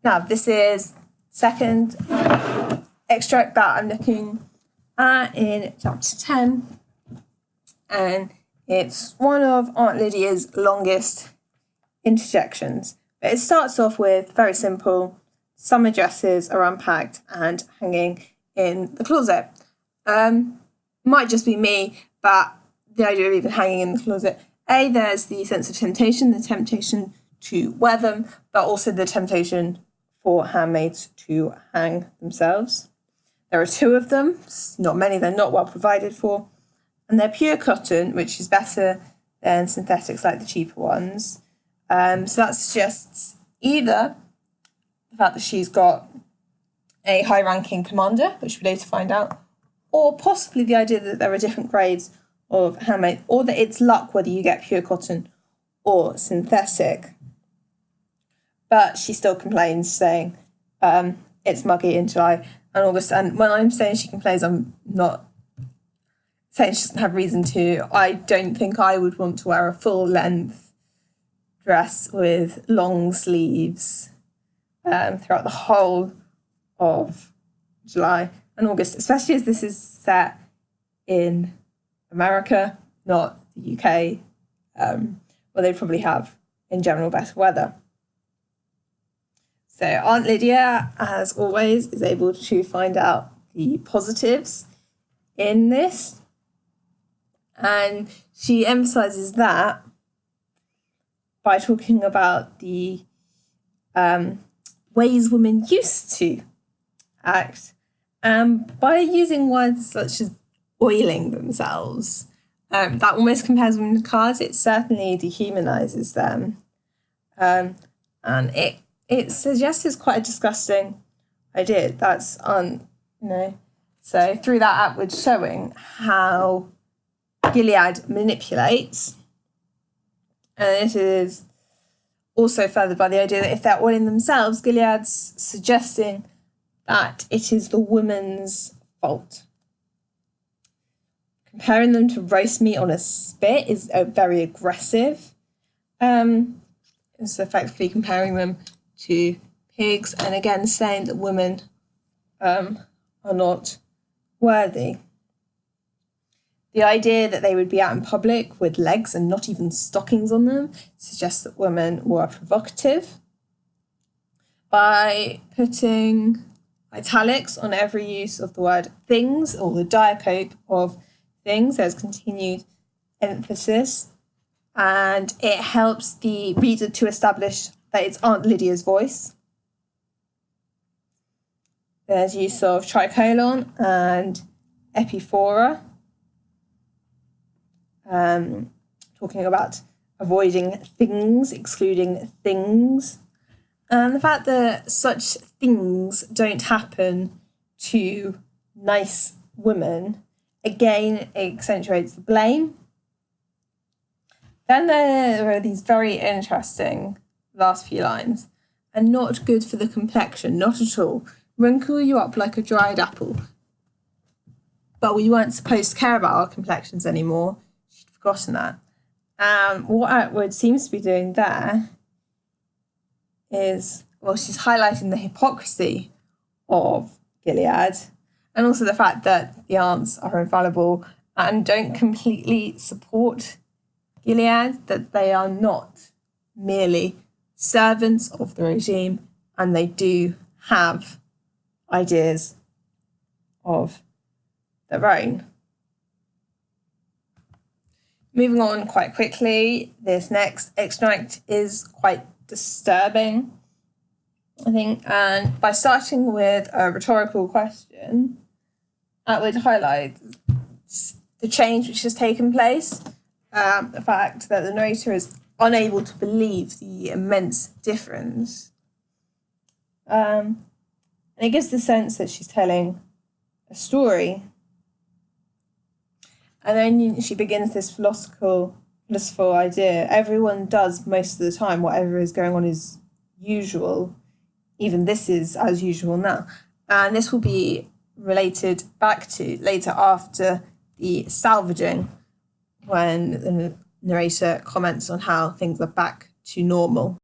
Now, this is second extract that I'm looking at in chapter 10, and it's one of Aunt Lydia's longest interjections. But it starts off with very simple: summer dresses are unpacked and hanging in the closet. Might just be me, but the idea of even hanging in the closet, there's the sense of temptation, the temptation to wear them, but also the temptation for handmaids to hang themselves. There are 2 of them, not many, they're not well provided for, and they're pure cotton, which is better than synthetics like the cheaper ones. So that suggests either the fact that she's got a high-ranking commander, which we later find out, or possibly the idea that there are different grades of handmade, or that it's luck whether you get pure cotton or synthetic. But she still complains, saying it's muggy in July and August. And when I'm saying she complains, I'm not saying she doesn't have reason to. I don't think I would want to wear a full-length dress with long sleeves throughout the whole of July and August, especially as this is set in America, not the UK, where they probably have, in general, better weather. So Aunt Lydia, as always, is able to find out the positives in this, and she emphasises that by talking about the ways women used to act, by using words such as oiling themselves. That almost compares women to cars. It certainly dehumanises them. And it suggests it's quite a disgusting idea. That's so through that outward showing how Gilead manipulates. And it is also furthered by the idea that if they're oiling themselves, Gilead's suggesting that it is the woman's fault. Comparing them to roast meat on a spit is very aggressive. It's effectively comparing them to pigs, and again saying that women are not worthy. The idea that they would be out in public with legs and not even stockings on them suggests that women were provocative. By putting italics on every use of the word things, or the diacope of things, there's continued emphasis, and it helps the reader to establish that it's Aunt Lydia's voice. There's use of tricolon and epiphora, talking about avoiding things, excluding things, and the fact that such things don't happen to nice women, again, accentuates the blame. Then there are these very interesting last few lines, and not good for the complexion, not at all. Wrinkle you up like a dried apple. But we weren't supposed to care about our complexions anymore. She'd forgotten that. What Atwood seems to be doing there is, well, she's highlighting the hypocrisy of Gilead, and also the fact that the aunts are infallible and don't completely support Gilead, that they are not merely servants of the regime, and they do have ideas of their own. Moving on quite quickly, this next extract is quite disturbing, I think, and by starting with a rhetorical question, Atwood highlights the change which has taken place, the fact that the narrator is unable to believe the immense difference. And it gives the sense that she's telling a story. And then she begins this philosophical idea. Everyone does most of the time whatever is going on is usual. Even this is as usual now. And this will be related back to later after the salvaging, when the narrator comments on how things are back to normal.